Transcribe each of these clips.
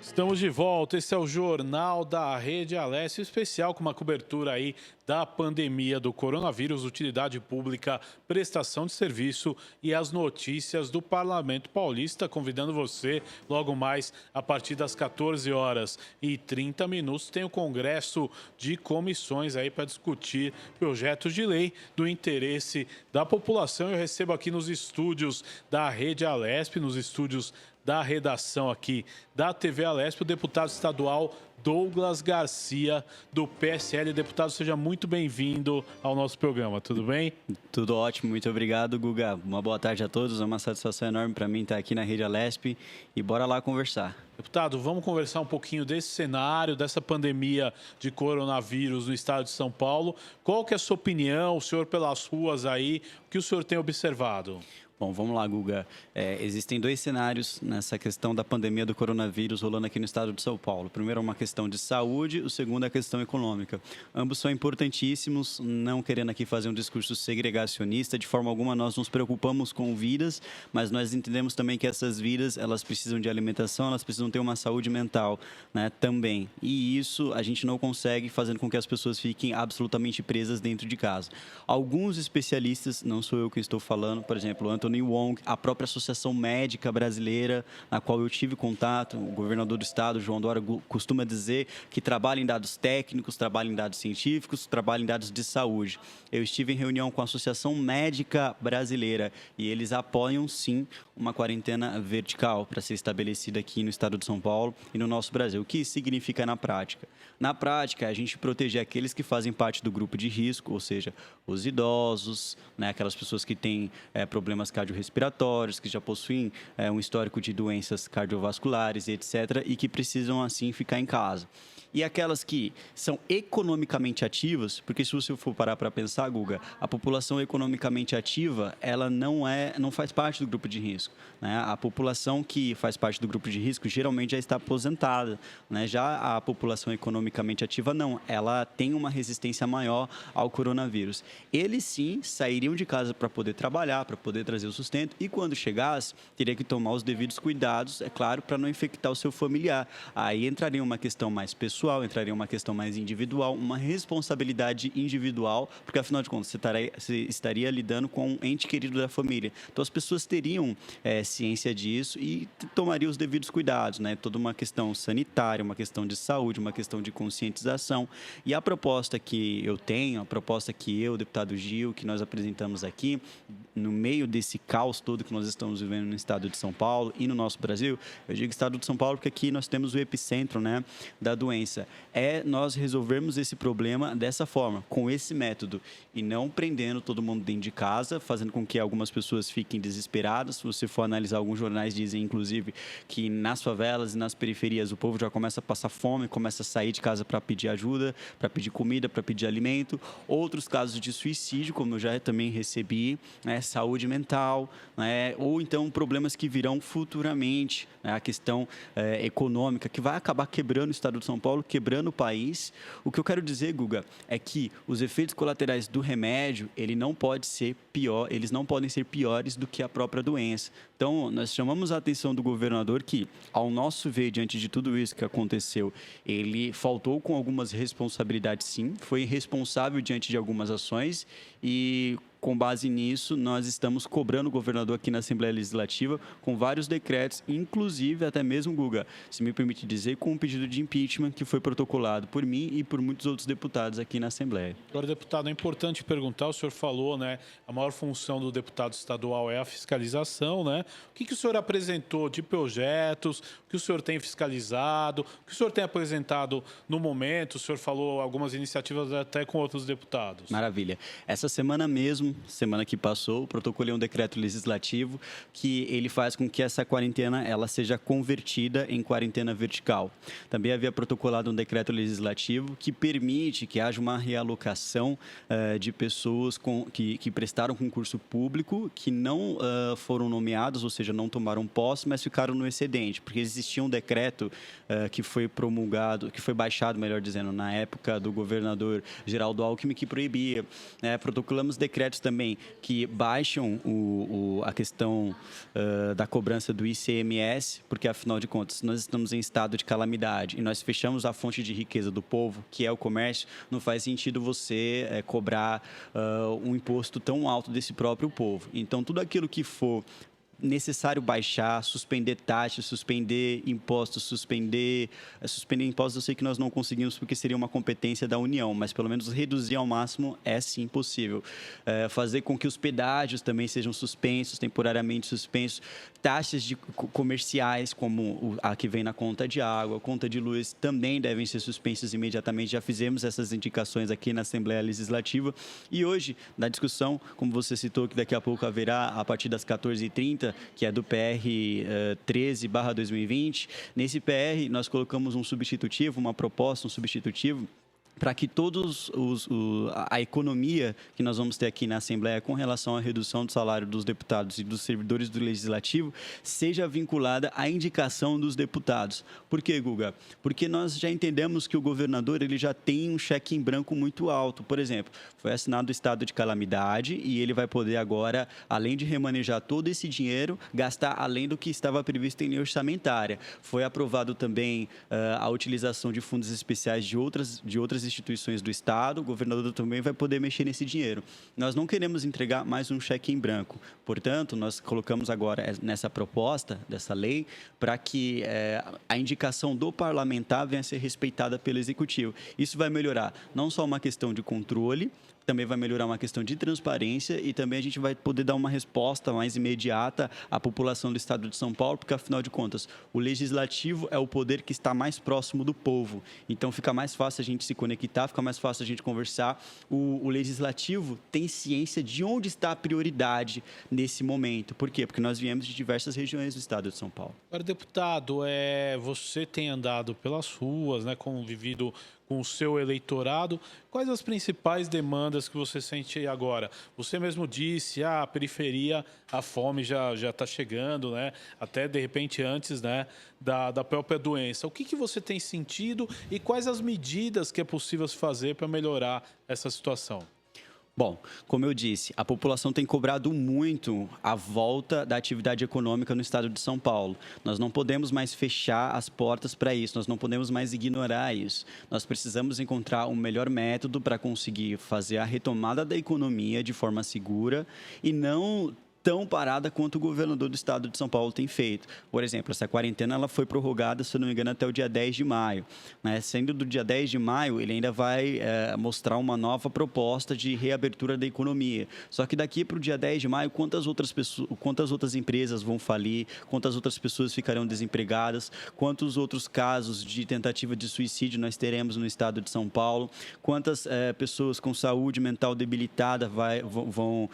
Estamos de volta, esse é o Jornal da Rede Alessio, especial com uma cobertura aí da pandemia do coronavírus, utilidade pública, prestação de serviço e as notícias do Parlamento Paulista, convidando você logo mais a partir das 14 horas e 30 minutos, tem o Congresso de Comissões aí para discutir projetos de lei do interesse da população. Eu recebo aqui nos estúdios da Rede Alesp, nos estúdios da redação aqui da TV Alesp, o deputado estadual Douglas Garcia, do PSL. Deputado, seja muito bem-vindo ao nosso programa, tudo bem? Tudo ótimo, muito obrigado, Guga. Uma boa tarde a todos, é uma satisfação enorme para mim estar aqui na Rede Alesp e bora lá conversar. Deputado, vamos conversar um pouquinho desse cenário, dessa pandemia de coronavírus no estado de São Paulo. Qual que é a sua opinião, o senhor pelas ruas aí, o que o senhor tem observado? Bom, vamos lá, Guga. Existem dois cenários nessa questão da pandemia do coronavírus rolando aqui no estado de São Paulo. O primeiro é uma questão de saúde, o segundo é a questão econômica. Ambos são importantíssimos, não querendo aqui fazer um discurso segregacionista. De forma alguma, nós nos preocupamos com vidas, mas nós entendemos também que essas vidas, elas precisam de alimentação, elas precisam ter uma saúde mental, né, também. E isso a gente não consegue fazendo com que as pessoas fiquem absolutamente presas dentro de casa. Alguns especialistas, não sou eu que estou falando, por exemplo, Anthony Wong, a própria Associação Médica Brasileira, na qual eu tive contato, o governador do estado, João Dória, costuma dizer que trabalha em dados técnicos, trabalha em dados científicos, trabalha em dados de saúde. Eu estive em reunião com a Associação Médica Brasileira e eles apoiam, sim, uma quarentena vertical para ser estabelecida aqui no estado de São Paulo e no nosso Brasil. O que isso significa na prática? Na prática, a gente proteger aqueles que fazem parte do grupo de risco, ou seja, os idosos, né, aquelas pessoas que têm problemas cardiorrespiratórios, que já possuem um histórico de doenças cardiovasculares, etc., e que precisam, assim, ficar em casa. E aquelas que são economicamente ativas, porque se você for parar para pensar, Guga, a população economicamente ativa, ela não faz parte do grupo de risco, né? A população que faz parte do grupo de risco geralmente já está aposentada, né? Já a população economicamente ativa não, ela tem uma resistência maior ao coronavírus. Eles sim sairiam de casa para poder trabalhar, para poder trazer o sustento e quando chegasse, teria que tomar os devidos cuidados, é claro, para não infectar o seu familiar. Aí entraria uma questão mais pessoal, entraria uma questão mais individual, uma responsabilidade individual, porque afinal de contas você estaria lidando com um ente querido da família. Então as pessoas teriam ciência disso e tomariam os devidos cuidados, né? Toda uma questão sanitária, uma questão de saúde, uma questão de conscientização. E a proposta que eu tenho, a proposta que eu, o deputado Gil, que nós apresentamos aqui, no meio desse caos todo que nós estamos vivendo no estado de São Paulo e no nosso Brasil, eu digo estado de São Paulo porque aqui nós temos o epicentro, né, da doença. É nós resolvermos esse problema dessa forma, com esse método, e não prendendo todo mundo dentro de casa, fazendo com que algumas pessoas fiquem desesperadas. Se você for analisar, alguns jornais dizem, inclusive, que nas favelas e nas periferias o povo já começa a passar fome, começa a sair de casa para pedir ajuda, para pedir comida, para pedir alimento. Outros casos de suicídio, como eu já também recebi, né, saúde mental, né, ou então problemas que virão futuramente, né, a questão econômica, que vai acabar quebrando o estado de São Paulo, quebrando o país. O que eu quero dizer, Guga, é que os efeitos colaterais do remédio, eles não podem ser piores do que a própria doença. Então, nós chamamos a atenção do governador que, ao nosso ver, diante de tudo isso que aconteceu, ele faltou com algumas responsabilidades, sim, foi responsável diante de algumas ações e, com base nisso, nós estamos cobrando o governador aqui na Assembleia Legislativa com vários decretos, inclusive até mesmo, Guga, se me permite dizer, com um pedido de impeachment que foi protocolado por mim e por muitos outros deputados aqui na Assembleia. Agora, deputado, é importante perguntar, o senhor falou, né, a maior função do deputado estadual é a fiscalização, né? O que o senhor apresentou de projetos, o que o senhor tem fiscalizado, o que o senhor tem apresentado no momento? O senhor falou algumas iniciativas até com outros deputados. Maravilha. Essa semana mesmo, semana que passou, protocolei um decreto legislativo que ele faz com que essa quarentena ela seja convertida em quarentena vertical. Também havia protocolado um decreto legislativo que permite que haja uma realocação de pessoas que prestaram concurso público, que não foram nomeados, ou seja, não tomaram posse, mas ficaram no excedente, porque existia um decreto que foi promulgado, que foi baixado, melhor dizendo, na época do governador Geraldo Alckmin, que proibia. Protocolamos decretos projetos também que baixam a questão da cobrança do ICMS, porque, afinal de contas, nós estamos em estado de calamidade e nós fechamos a fonte de riqueza do povo, que é o comércio, não faz sentido você cobrar um imposto tão alto desse próprio povo. Então, tudo aquilo que for necessário baixar, suspender taxas, suspender impostos, suspender impostos, eu sei que nós não conseguimos porque seria uma competência da União, mas pelo menos reduzir ao máximo é sim possível. Fazer com que os pedágios também sejam suspensos, temporariamente suspensos, taxas comerciais, como a que vem na conta de água, conta de luz, também devem ser suspensas imediatamente. Já fizemos essas indicações aqui na Assembleia Legislativa e hoje, na discussão, como você citou, que daqui a pouco haverá a partir das 14h30, que é do PR 13/2020. Nesse PR, nós colocamos um substitutivo, uma proposta, um substitutivo, para que a economia que nós vamos ter aqui na Assembleia com relação à redução do salário dos deputados e dos servidores do Legislativo seja vinculada à indicação dos deputados. Por quê, Guga? Porque nós já entendemos que o governador ele já tem um cheque em branco muito alto. Por exemplo, foi assinado o estado de calamidade e ele vai poder agora, além de remanejar todo esse dinheiro, gastar além do que estava previsto em lei orçamentária. Foi aprovado também a utilização de fundos especiais de outras instituições do Estado, o governador também vai poder mexer nesse dinheiro. Nós não queremos entregar mais um cheque em branco. Portanto, nós colocamos agora nessa proposta dessa lei para que a indicação do parlamentar venha a ser respeitada pelo Executivo. Isso vai melhorar não só uma questão de controle, também vai melhorar uma questão de transparência e também a gente vai poder dar uma resposta mais imediata à população do Estado de São Paulo, porque, afinal de contas, o Legislativo é o poder que está mais próximo do povo. Então, fica mais fácil a gente se conectar, fica mais fácil a gente conversar. O Legislativo tem ciência de onde está a prioridade nesse momento. Por quê? Porque nós viemos de diversas regiões do Estado de São Paulo. Agora, deputado, você tem andado pelas ruas, né, convivido com o seu eleitorado. Quais as principais demandas que você sente agora? Você mesmo disse, a periferia, a fome já está chegando, né? Até, de repente, antes, né, da própria doença. O que você tem sentido e quais as medidas que é possível se fazer para melhorar essa situação? Bom, como eu disse, a população tem cobrado muito a volta da atividade econômica no estado de São Paulo. Nós não podemos mais fechar as portas para isso, nós não podemos mais ignorar isso. Nós precisamos encontrar um melhor método para conseguir fazer a retomada da economia de forma segura e não tão parada quanto o governador do estado de São Paulo tem feito. Por exemplo, essa quarentena ela foi prorrogada, se não me engano, até o dia 10 de maio. Né? Sendo do dia 10 de maio, ele ainda vai mostrar uma nova proposta de reabertura da economia. Só que daqui para o dia 10 de maio, quantas outras empresas vão falir, quantas outras pessoas ficarão desempregadas, quantos outros casos de tentativa de suicídio nós teremos no estado de São Paulo, quantas pessoas com saúde mental debilitada vão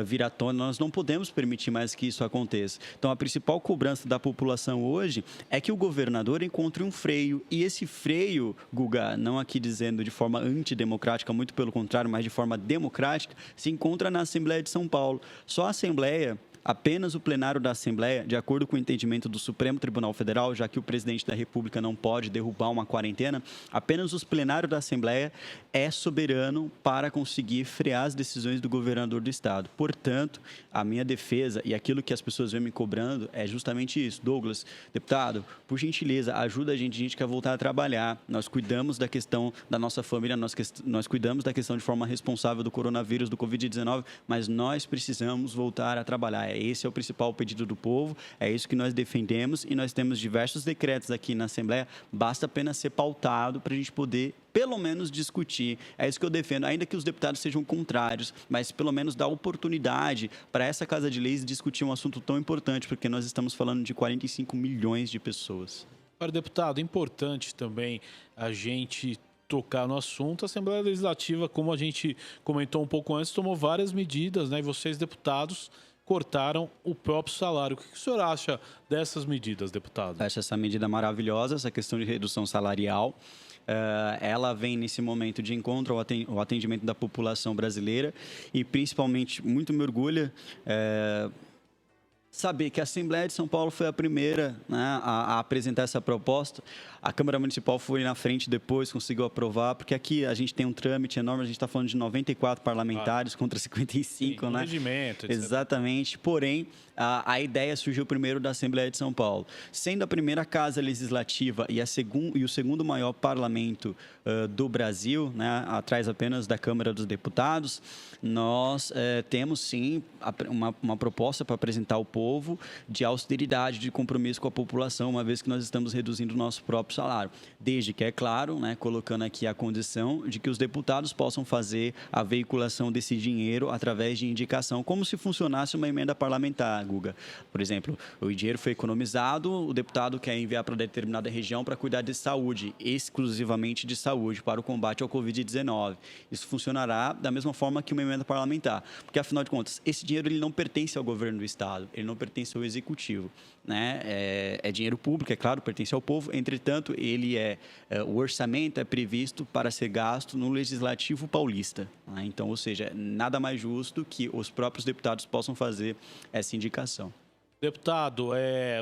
vir à tona. Nós não podemos permitir mais que isso aconteça. Então, a principal cobrança da população hoje é que o governador encontre um freio. E esse freio, Guga, não aqui dizendo de forma antidemocrática, muito pelo contrário, mas de forma democrática, se encontra na Assembleia de São Paulo. Só a Assembleia, apenas o plenário da Assembleia, de acordo com o entendimento do Supremo Tribunal Federal, já que o presidente da República não pode derrubar uma quarentena, apenas os plenários da Assembleia é soberano para conseguir frear as decisões do governador do estado. Portanto, a minha defesa e aquilo que as pessoas vêm me cobrando é justamente isso. Douglas, deputado, por gentileza, ajuda a gente quer voltar a trabalhar. Nós cuidamos da questão da nossa família, nós cuidamos da questão de forma responsável do coronavírus, do Covid-19, mas nós precisamos voltar a trabalhar. Esse é o principal pedido do povo, é isso que nós defendemos e nós temos diversos decretos aqui na Assembleia, basta apenas ser pautado para a gente poder pelo menos discutir. É isso que eu defendo, ainda que os deputados sejam contrários, mas pelo menos dar oportunidade para essa Casa de Leis discutir um assunto tão importante, porque nós estamos falando de 45 milhões de pessoas. Para deputado, é importante também a gente tocar no assunto. A Assembleia Legislativa, como a gente comentou um pouco antes, tomou várias medidas, né? E vocês, deputados, cortaram o próprio salário. O que o senhor acha dessas medidas, deputado? Acho essa medida maravilhosa, essa questão de redução salarial. Ela vem nesse momento de encontro ao atendimento da população brasileira e, principalmente, muito me orgulha saber que a Assembleia de São Paulo foi a primeira, né, a apresentar essa proposta. A Câmara Municipal foi na frente depois, conseguiu aprovar, porque aqui a gente tem um trâmite enorme, a gente está falando de 94 parlamentares contra 55, Sim, né? regimento, etc. Exatamente, porém, a ideia surgiu primeiro da Assembleia de São Paulo. Sendo a primeira casa legislativa e o segundo maior parlamento do Brasil, né, atrás apenas da Câmara dos Deputados, nós temos sim uma proposta para apresentar ao povo de austeridade, de compromisso com a população, uma vez que nós estamos reduzindo o nosso próprio salário. Desde que, é claro, né, colocando aqui a condição de que os deputados possam fazer a veiculação desse dinheiro através de indicação, como se funcionasse uma emenda parlamentar, Guga. Por exemplo, o dinheiro foi economizado, o deputado quer enviar para determinada região para cuidar de saúde, exclusivamente de saúde, para o combate ao Covid-19. Isso funcionará da mesma forma que uma emenda parlamentar, porque, afinal de contas, esse dinheiro ele não pertence ao governo do Estado, ele não pertence ao Executivo, né? É dinheiro público, é claro, pertence ao povo, entretanto, o orçamento é previsto para ser gasto no Legislativo paulista, né? Então, ou seja, nada mais justo que os próprios deputados possam fazer essa indicação. Deputado,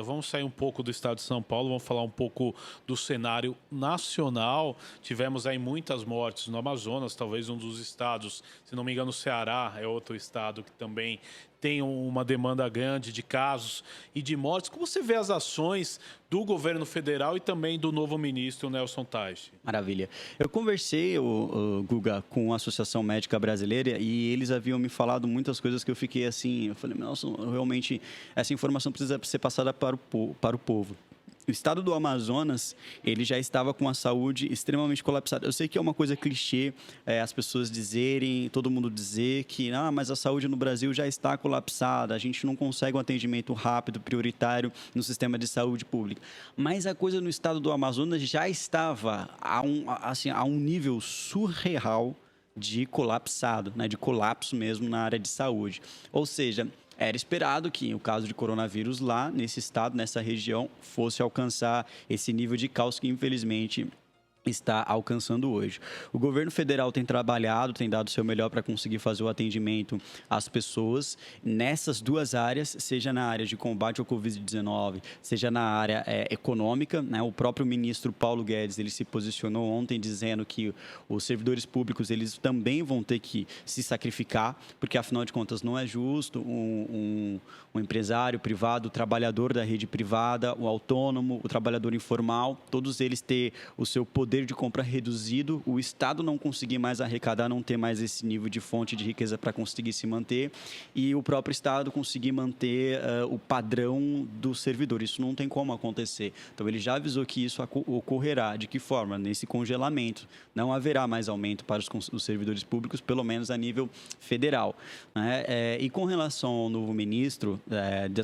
vamos sair um pouco do estado de São Paulo, vamos falar um pouco do cenário nacional. Tivemos aí muitas mortes no Amazonas, talvez um dos estados, se não me engano, o Ceará é outro estado que também tem uma demanda grande de casos e de mortes. Como você vê as ações do governo federal e também do novo ministro Nelson Teich? Maravilha. Eu conversei, Guga, com a Associação Médica Brasileira e eles haviam me falado muitas coisas que eu fiquei assim, eu falei, nossa, realmente essa informação precisa ser passada para o povo. O estado do Amazonas, ele já estava com a saúde extremamente colapsada. Eu sei que é uma coisa clichê as pessoas dizerem, todo mundo dizer que mas a saúde no Brasil já está colapsada, a gente não consegue um atendimento rápido, prioritário no sistema de saúde pública. Mas a coisa no estado do Amazonas já estava a um nível surreal de colapsado, né, de colapso mesmo na área de saúde. Ou seja, era esperado que o caso de coronavírus lá nesse estado, nessa região, fosse alcançar esse nível de caos que, infelizmente, está alcançando hoje. O governo federal tem trabalhado, tem dado o seu melhor para conseguir fazer o atendimento às pessoas nessas duas áreas, seja na área de combate ao Covid-19, seja na área econômica, né? O próprio ministro Paulo Guedes, ele se posicionou ontem dizendo que os servidores públicos, eles também vão ter que se sacrificar, porque afinal de contas não é justo um empresário privado, o trabalhador da rede privada, o autônomo, o trabalhador informal, todos eles ter o seu poder de compra reduzido, o Estado não conseguir mais arrecadar, não ter mais esse nível de fonte de riqueza para conseguir se manter e o próprio Estado conseguir manter o padrão do servidor. Isso não tem como acontecer. Então, ele já avisou que isso ocorrerá. De que forma? Nesse congelamento. Não haverá mais aumento para os servidores públicos, pelo menos a nível federal, né? E com relação ao novo ministro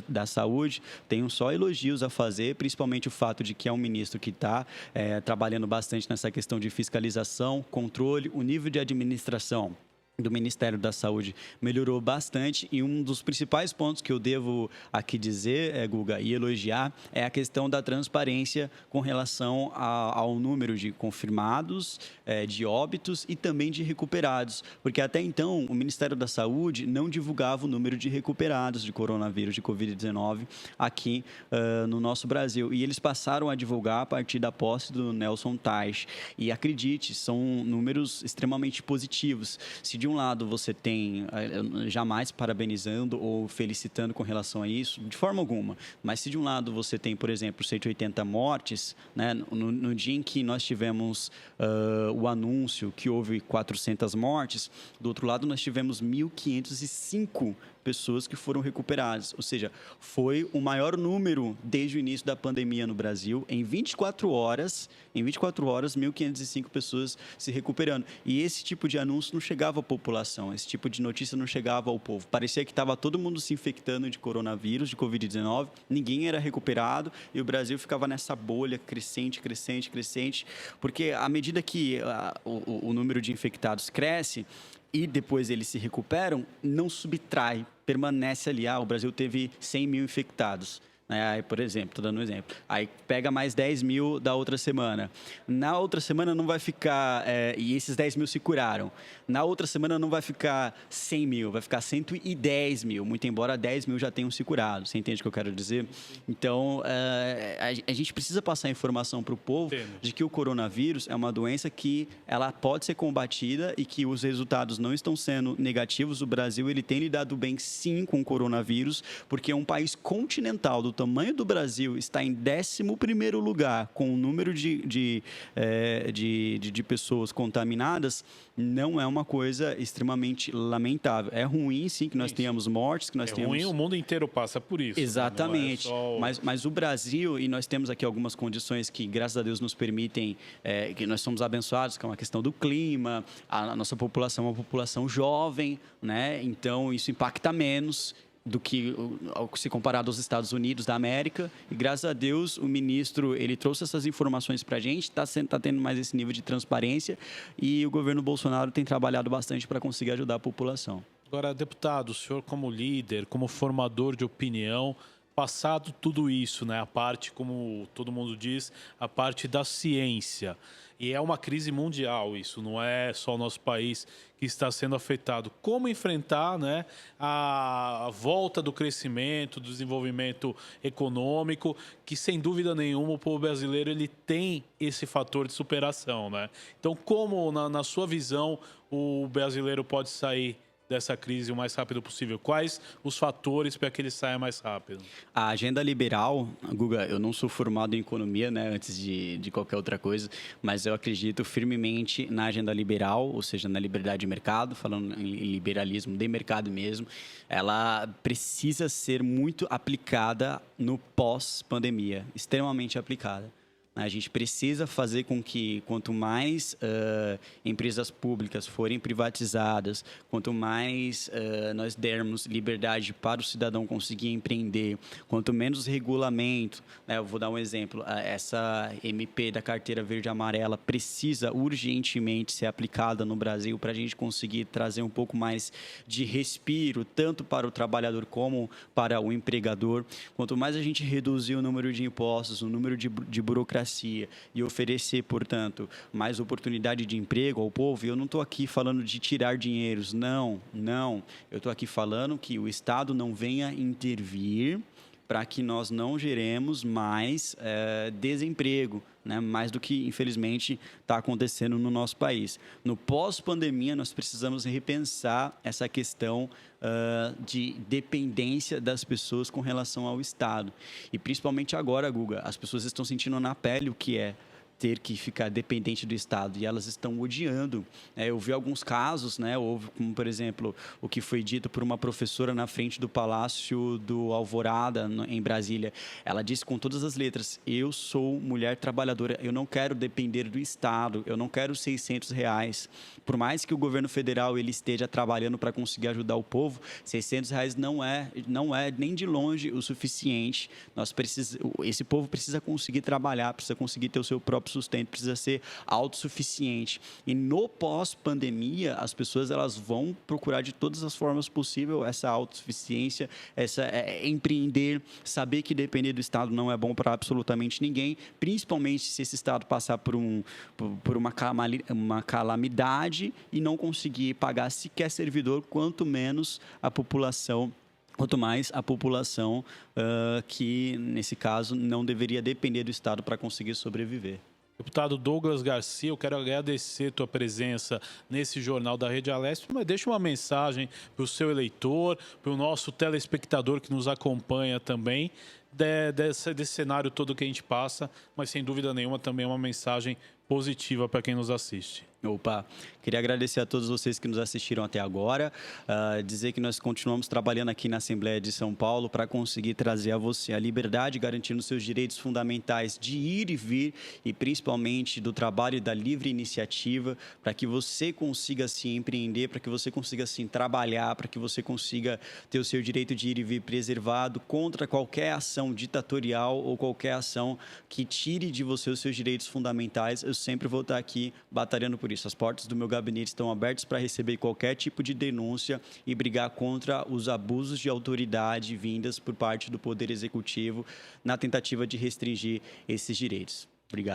da Saúde, tenho só elogios a fazer, principalmente o fato de que é um ministro que está trabalhando bastante nessa questão de fiscalização, controle, o nível de administração do Ministério da Saúde melhorou bastante e um dos principais pontos que eu devo aqui dizer, Guga, e elogiar, é a questão da transparência com relação ao número de confirmados, de óbitos e também de recuperados, porque até então o Ministério da Saúde não divulgava o número de recuperados de coronavírus, de Covid-19 aqui no nosso Brasil, e eles passaram a divulgar a partir da posse do Nelson Teich, e acredite, são números extremamente positivos. Se de um lado você tem, jamais parabenizando ou felicitando com relação a isso, de forma alguma, mas se de um lado você tem, por exemplo, 180 mortes, né, no dia em que nós tivemos o anúncio que houve 400 mortes, do outro lado nós tivemos 1.505 pessoas que foram recuperadas, ou seja, foi o maior número desde o início da pandemia no Brasil, em 24 horas, 1.505 pessoas se recuperando. E esse tipo de anúncio não chegava à população, esse tipo de notícia não chegava ao povo. Parecia que estava todo mundo se infectando de coronavírus, de Covid-19, ninguém era recuperado e o Brasil ficava nessa bolha crescente, porque à medida que o número de infectados cresce, e depois eles se recuperam, não subtrai, permanece ali. O Brasil teve 100 mil infectados. né? Aí, por exemplo, estou dando um exemplo. Aí pega mais 10 mil da outra semana. Na outra semana não vai ficar... e esses 10 mil se curaram. Na outra semana não vai ficar 100 mil, vai ficar 110 mil. Muito embora 10 mil já tenham se curado. Você entende o que eu quero dizer? Então, a gente precisa passar informação para o povo de que o coronavírus é uma doença que ela pode ser combatida e que os resultados não estão sendo negativos. O Brasil ele tem lidado bem, sim, com o coronavírus, porque é um país continental do tamanho do Brasil, está em 11º lugar com o número de pessoas contaminadas. Não é uma coisa extremamente lamentável. É ruim, sim, que nós tenhamos mortes, que nós tenhamos... ruim, o mundo inteiro passa por isso. Exatamente. Né? Não é só... mas o Brasil, e nós temos aqui algumas condições que, graças a Deus, nos permitem, que nós somos abençoados, que é uma questão do clima, a nossa população é uma população jovem, né? Então, isso impacta menos do que se comparado aos Estados Unidos da América. E, graças a Deus, o ministro ele trouxe essas informações para a gente, está tendo mais esse nível de transparência e o governo Bolsonaro tem trabalhado bastante para conseguir ajudar a população. Agora, deputado, o senhor como líder, como formador de opinião, passado tudo isso, né, a parte, como todo mundo diz, a parte da ciência. E é uma crise mundial isso, não é só o nosso país que está sendo afetado. Como enfrentar, né, a volta do crescimento, do desenvolvimento econômico, que sem dúvida nenhuma o povo brasileiro ele tem esse fator de superação, né? Então, como, na sua visão, o brasileiro pode sair dessa crise o mais rápido possível? Quais os fatores para que ele saia mais rápido? A agenda liberal, Guga, eu não sou formado em economia, né, antes de qualquer outra coisa, mas eu acredito firmemente na agenda liberal, ou seja, na liberdade de mercado, falando em liberalismo de mercado mesmo. Ela precisa ser muito aplicada no pós-pandemia, extremamente aplicada. A gente precisa fazer com que, quanto mais empresas públicas forem privatizadas, quanto mais nós dermos liberdade para o cidadão conseguir empreender, quanto menos regulamento, né, eu vou dar um exemplo, essa MP da carteira verde e amarela precisa urgentemente ser aplicada no Brasil para a gente conseguir trazer um pouco mais de respiro, tanto para o trabalhador como para o empregador. Quanto mais a gente reduzir o número de impostos, o número de burocracia, e oferecer, portanto, mais oportunidade de emprego ao povo, eu não estou aqui falando de tirar dinheiros, não. Eu estou aqui falando que o Estado não venha intervir para que nós não geremos mais desemprego, né? Mais do que, infelizmente, está acontecendo no nosso país. No pós-pandemia, nós precisamos repensar essa questão de dependência das pessoas com relação ao Estado. E, principalmente agora, Guga, as pessoas estão sentindo na pele o que é ter que ficar dependente do Estado e elas estão odiando. Eu vi alguns casos, né? Houve, como por exemplo, o que foi dito por uma professora na frente do Palácio do Alvorada, em Brasília. Ela disse com todas as letras: eu sou mulher trabalhadora, eu não quero depender do Estado, eu não quero R$600. Por mais que o governo federal ele esteja trabalhando para conseguir ajudar o povo, R$600 não é nem de longe o suficiente. Esse povo precisa conseguir trabalhar, precisa conseguir ter o seu próprio sustento, precisa ser autossuficiente. E no pós-pandemia, as pessoas elas vão procurar de todas as formas possíveis essa autossuficiência, empreender, saber que depender do Estado não é bom para absolutamente ninguém, principalmente se esse Estado passar por uma calamidade e não conseguir pagar sequer servidor, quanto mais a população que, nesse caso, não deveria depender do Estado para conseguir sobreviver. Deputado Douglas Garcia, eu quero agradecer a tua presença nesse Jornal da Rede Alesp, mas deixa uma mensagem para o seu eleitor, para o nosso telespectador que nos acompanha também, desse cenário todo que a gente passa, mas sem dúvida nenhuma também é uma mensagem positiva para quem nos assiste. Opa, queria agradecer a todos vocês que nos assistiram até agora, dizer que nós continuamos trabalhando aqui na Assembleia de São Paulo para conseguir trazer a você a liberdade, garantindo seus direitos fundamentais de ir e vir e principalmente do trabalho e da livre iniciativa, para que você consiga se empreender, para que você consiga sim trabalhar, para que você consiga ter o seu direito de ir e vir preservado contra qualquer ação ditatorial ou qualquer ação que tire de você os seus direitos fundamentais. eu sempre vou estar aqui batalhando por isso. As portas do meu gabinete estão abertas para receber qualquer tipo de denúncia e brigar contra os abusos de autoridade vindas por parte do Poder Executivo na tentativa de restringir esses direitos.